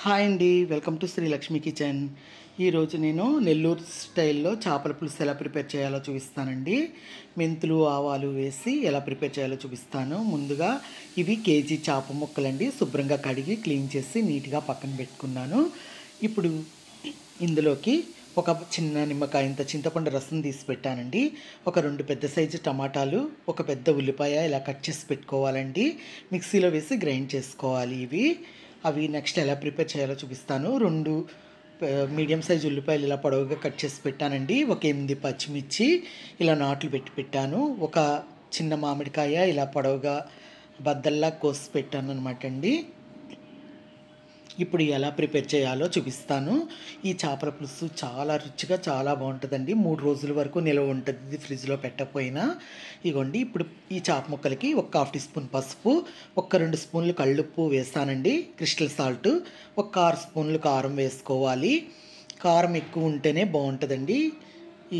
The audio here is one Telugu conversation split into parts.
హాయ్ అండి, welcome to Shri Lakshmi kitchen. ఈరోజు నేను నెల్లూరు స్టైల్లో చేపల పులుసు ఎలా ప్రిపేర్ చేయాలో చూపిస్తానండి. మెంతులు ఆవాలు వేసి ఎలా ప్రిపేర్ చేయాలో చూపిస్తాను. ముందుగా ఇవి కేజీ చేప ముక్కలండి. శుభ్రంగా కడిగి క్లీన్ చేసి నీట్గా పక్కన పెట్టుకున్నాను. ఇప్పుడు ఇందులోకి ఒక చిన్న నిమ్మకాయ ఇంత చింతపండు రసం తీసి పెట్టానండి. ఒక 2 పెద్ద సైజు టమాటాలు, ఒక పెద్ద ఉల్లిపాయ ఇలా కట్ చేసి పెట్టుకోవాలండి. మిక్సీలో వేసి గ్రైండ్ చేసుకోవాలి. అవి నెక్స్ట్ ఎలా ప్రిపేర్ చేయాలో చూపిస్తాను. 2 మీడియం సైజు ఉల్లిపాయలు ఇలా పొడవుగా కట్ చేసి పెట్టానండి. ఒక 8 పచ్చిమిర్చి ఇలా నాట్లు పెట్టి పెట్టాను. ఒక చిన్న మామిడికాయ ఇలా పొడవుగా బద్దల్లా కోసి పెట్టాను అనమాట అండి. ఇప్పుడు ఎలా ప్రిపేర్ చేయాలో చూపిస్తాను. ఈ చేపల పులుసు చాలా రుచిగా చాలా బాగుంటుందండి. 3 రోజుల వరకు నిల్వ ఉంటుంది ఇది ఫ్రిడ్జ్లో పెట్టకపోయినా. ఇగోండి, ఇప్పుడు ఈ చేప ముక్కలకి ఒక 1/2 టీ స్పూన్ పసుపు, ఒక 2 స్పూన్లు కళ్ళుప్పు వేస్తానండి, క్రిస్టల్ సాల్ట్, ఒక 6 స్పూన్లు కారం వేసుకోవాలి. కారం ఎక్కువ ఉంటేనే బాగుంటుందండి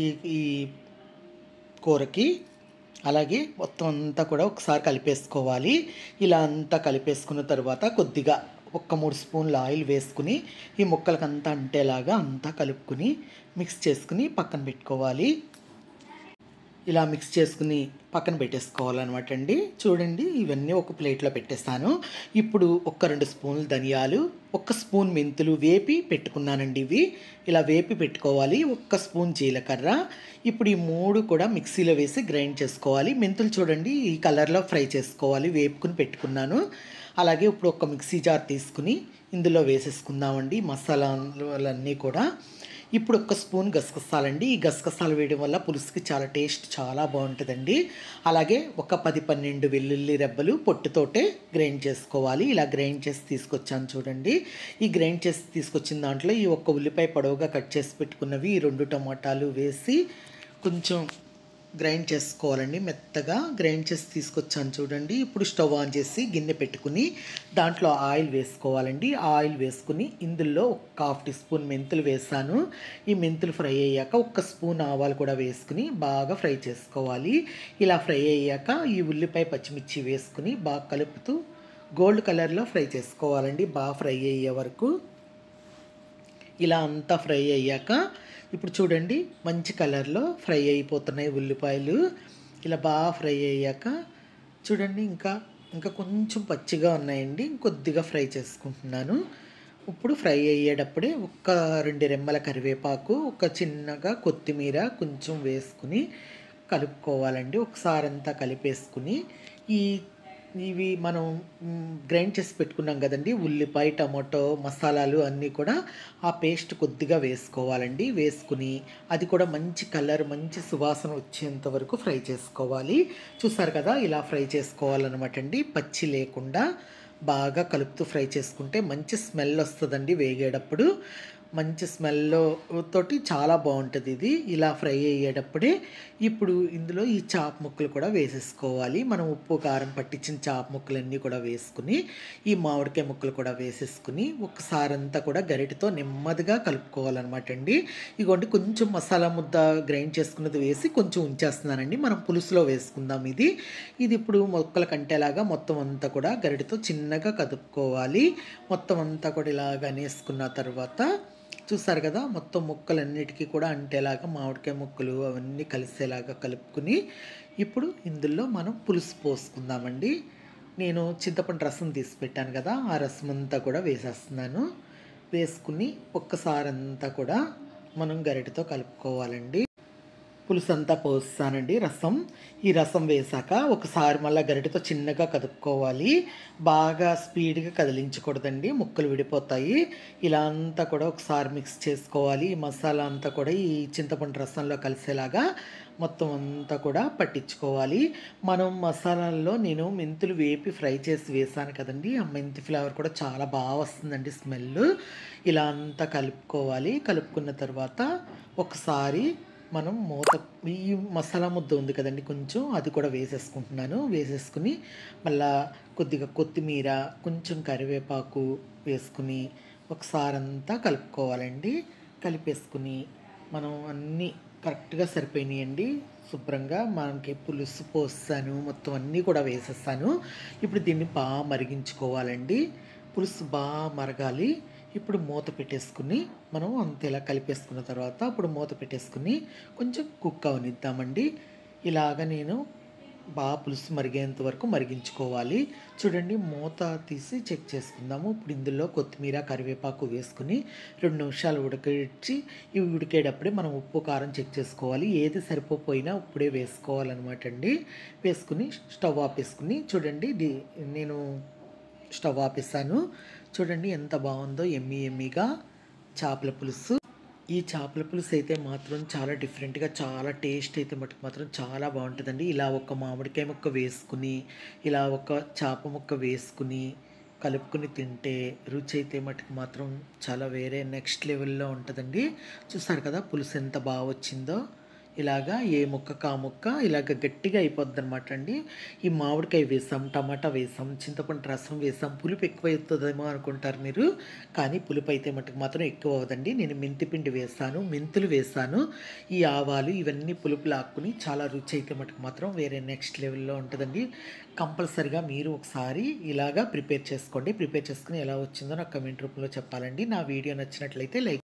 ఈ ఈ కూరకి. అలాగే మొత్తం అంతా కూడా ఒకసారి కలిపేసుకోవాలి. ఇలా అంతా కలిపేసుకున్న తర్వాత కొద్దిగా ఒక 3 స్పూన్ల ఆయిల్ వేసుకుని ఈ ముక్కలకంతా అంటేలాగా అంతా కలుపుకుని మిక్స్ చేసుకుని పక్కన పెట్టుకోవాలి. ఇలా మిక్స్ చేసుకుని పక్కన పెట్టేసుకోవాలన్నమాట అండి. చూడండి, ఇవన్నీ ఒక ప్లేట్లో పెట్టేస్తాను. ఇప్పుడు ఒక 2 స్పూన్లు ధనియాలు, 1 స్పూన్ మెంతులు వేపి పెట్టుకున్నానండి. ఇవి ఇలా వేపి పెట్టుకోవాలి. 1 స్పూన్ జీలకర్ర. ఇప్పుడు ఈ 3 కూడా మిక్సీలో వేసి గ్రైండ్ చేసుకోవాలి. మెంతులు చూడండి ఈ కలర్లో ఫ్రై చేసుకోవాలి, వేపుకుని పెట్టుకున్నాను. అలాగే ఇప్పుడు ఒక మిక్సీ జార్ తీసుకుని ఇందులో వేసేసుకుందామండి మసాలాలన్నీ కూడా. ఇప్పుడు 1 స్పూన్ గసగసాలండి. ఈ గసగసాలు వేయడం వల్ల పులుసుకి చాలా టేస్ట్ చాలా బాగుంటుందండి. అలాగే ఒక 10-12 వెల్లుల్లి రెబ్బలు పొట్టుతోటే గ్రైండ్ చేసుకోవాలి. ఇలా గ్రైండ్ చేసి తీసుకొచ్చాను చూడండి. ఈ గ్రైండ్ చేసి తీసుకొచ్చిన దాంట్లో ఈ 1 ఉల్లిపాయ పొడవుగా కట్ చేసి పెట్టుకున్నవి, ఈ 2 టమాటాలు వేసి కొంచెం గ్రైండ్ చేసుకోవాలండి. మెత్తగా గ్రైండ్ చేసి తీసుకొచ్చాను చూడండి. ఇప్పుడు స్టవ్ ఆన్ చేసి గిన్నె పెట్టుకుని దాంట్లో ఆయిల్ వేసుకోవాలండి. ఆయిల్ వేసుకుని ఇందులో ఒక 1/2 టీ స్పూన్ మెంతులు వేసాను. ఈ మెంతులు ఫ్రై అయ్యాక 1 స్పూన్ ఆవాలు కూడా వేసుకుని బాగా ఫ్రై చేసుకోవాలి. ఇలా ఫ్రై అయ్యాక ఈ ఉల్లిపాయ పచ్చిమిర్చి వేసుకుని బాగా కలుపుతూ గోల్డ్ కలర్లో ఫ్రై చేసుకోవాలండి, బాగా ఫ్రై అయ్యే వరకు. ఇలా అంతా ఫ్రై అయ్యాక ఇప్పుడు చూడండి మంచి కలర్లో ఫ్రై అయిపోతున్నాయి ఉల్లిపాయలు. ఇలా బాగా ఫ్రై అయ్యాక చూడండి ఇంకా కొంచెం పచ్చిగా ఉన్నాయండి, కొద్దిగా ఫ్రై చేసుకుంటున్నాను. ఇప్పుడు ఫ్రై అయ్యేటప్పుడే ఒక 2 రెమ్మల కరివేపాకు, ఒక చిన్నగా కొత్తిమీర కొంచెం వేసుకుని కలుపుకోవాలండి. ఒకసారి అంతా కలిపేసుకుని ఇవి మనం గ్రైండ్ చేసి పెట్టుకున్నాం కదండి, ఉల్లిపాయ టమాటో మసాలాలు అన్నీ కూడా ఆ పేస్ట్ కొద్దిగా వేసుకోవాలండి. వేసుకుని అది కూడా మంచి కలర్ మంచి సువాసన వచ్చేంత వరకు ఫ్రై చేసుకోవాలి. చూసారు కదా, ఇలా ఫ్రై చేసుకోవాలన్నమాట అండి. పచ్చి లేకుండా బాగా కలుపుతూ ఫ్రై చేసుకుంటే మంచి స్మెల్ వస్తుందండి. వేగేటప్పుడు మంచి స్మెల్లో తోటి చాలా బాగుంటుంది ఇది. ఇలా ఫ్రై అయ్యేటప్పుడే ఇప్పుడు ఇందులో ఈ చాప ముక్కలు కూడా వేసేసుకోవాలి. మనం ఉప్పు కారం పట్టించిన చాప ముక్కలన్నీ కూడా వేసుకుని ఈ మామిడికాయ ముక్కలు కూడా వేసేసుకుని ఒకసారి అంతా కూడా గరిటెతో నెమ్మదిగా కలుపుకోవాలన్నమాట అండి. ఇగోండి, కొంచెం మసాలా ముద్ద గ్రైండ్ చేసుకున్నది వేసి కొంచెం ఉంచేస్తున్నానండి. మనం పులుసులో వేసుకుందాం ఇది ఇప్పుడు ముక్కల కంటేలాగా మొత్తం అంతా కూడా గరిటెతో చిన్నగా కదుపుకోవాలి. మొత్తం అంతా కూడా ఇలాగ వేసుకున్న తర్వాత చూసారు కదా, మొత్తం ముక్కలన్నిటికీ కూడా అంటేలాగా మామిడికాయ ముక్కలు అవన్నీ కలిసేలాగా కలుపుకుని ఇప్పుడు ఇందులో మనం పులుసు పోసుకుందామండి. నేను చింతపండు రసం తీసి పెట్టాను కదా, ఆ రసం అంతా కూడా వేసేస్తున్నాను. వేసుకుని ఒక్కసారి అంతా కూడా మనం గరిటెతో కలుపుకోవాలండి. పులుసు అంతా పోస్తానండి ఈ రసం వేసాక ఒకసారి మళ్ళీ గరిటెతో చిన్నగా కదుపుకోవాలి. బాగా స్పీడ్గా కదిలించకూడదండి, ముక్కలు విడిపోతాయి. ఇలా అంతా కూడా ఒకసారి మిక్స్ చేసుకోవాలి. ఈ మసాలా అంతా కూడా ఈ చింతపండు రసంలో కలిసేలాగా మొత్తం అంతా కూడా పట్టించుకోవాలి. మనం మసాలాల్లో నేను మెంతులు వేపి ఫ్రై చేసి వేసాను కదండి, ఆ మెంతి ఫ్లేవర్ కూడా చాలా బాగా వస్తుందండి స్మెల్. ఇలా అంతా కలుపుకోవాలి. కలుపుకున్న తర్వాత ఒకసారి మనం ఈ మసాలా ముద్ద ఉంది కదండి, కొంచెం అది కూడా వేసేసుకుంటున్నాను. వేసేసుకుని మళ్ళా కొద్దిగా కొత్తిమీర కొంచెం కరివేపాకు వేసుకుని ఒకసారి అంతా కలుపుకోవాలండి. కలిపేసుకుని మనం అన్నీ కరెక్ట్గా సరిపోయినాయండి. శుభ్రంగా మనకి పులుసు పోసాను, మొత్తం అన్నీ కూడా వేసేస్తాను. ఇప్పుడు దీన్ని బాగా మరిగించుకోవాలండి. పులుసు బాగా మరగాలి. ఇప్పుడు మూత పెట్టేసుకుని మనం అంతేలా కలిపేసుకున్న తర్వాత అప్పుడు మూత పెట్టేసుకుని కొంచెం కుక్ అవనిద్దామండి. ఇలాగ నేను బాగా పులుసు మరిగేంత వరకు మరిగించుకోవాలి. చూడండి మూత తీసి చెక్ చేసుకుందాము. ఇప్పుడు ఇందులో కొత్తిమీర, కరివేపాకు వేసుకుని 2 నిమిషాలు ఉడకచ్చి ఇవి ఉడికేటప్పుడే మనం ఉప్పు, కారం చెక్ చేసుకోవాలి. ఏది సరిపోయినా ఇప్పుడే వేసుకోవాలన్నమాట అండి. వేసుకుని స్టవ్ ఆపేసుకుని చూడండి నేను స్టవ్ ఆపేసాను. చూడండి ఎంత బాగుందో యమ్మీగా చేపల పులుసు. ఈ చేపల పులుసు అయితే మాత్రం చాలా డిఫరెంట్గా, చాలా టేస్ట్ అయితే మటుకు మాత్రం చాలా బాగుంటుందండి. ఇలా ఒక మామిడికాయ ముక్క వేసుకుని, ఇలా ఒక చేప ముక్క వేసుకుని కలుపుకుని తింటే రుచి అయితే మటుకు మాత్రం చాలా వేరే నెక్స్ట్ లెవెల్లో ఉంటుందండి. చూసారు కదా పులుసు ఎంత బాగా వచ్చిందో. ఇలాగా ఏ ముక్కకు ఆ ముక్క ఇలాగ గట్టిగా అయిపోద్ది అనమాట అండి. ఈ మామిడికాయ వేసాం, టమాటా వేసాం, చింతపండు రసం వేసాం, పులుపు ఎక్కువ అవుతుందేమో అనుకుంటారు మీరు, కానీ పులుపు అయితే మటుకు మాత్రం ఎక్కువ అవ్వదండి. నేను మెంతిపిండి వేసాను, మెంతులు వేసాను, ఈ ఆవాలు ఇవన్నీ పులుపు లాక్కుని చాలా రుచి అయితే మటుకు మాత్రం వేరే నెక్స్ట్ లెవెల్లో ఉంటుందండి. కంపల్సరిగా మీరు ఒకసారి ఇలాగా ప్రిపేర్ చేసుకోండి. ప్రిపేర్ చేసుకుని ఎలా వచ్చిందో నాకు కమెంట్ రూపంలో చెప్పాలండి. నా వీడియో నచ్చినట్లయితే లైక్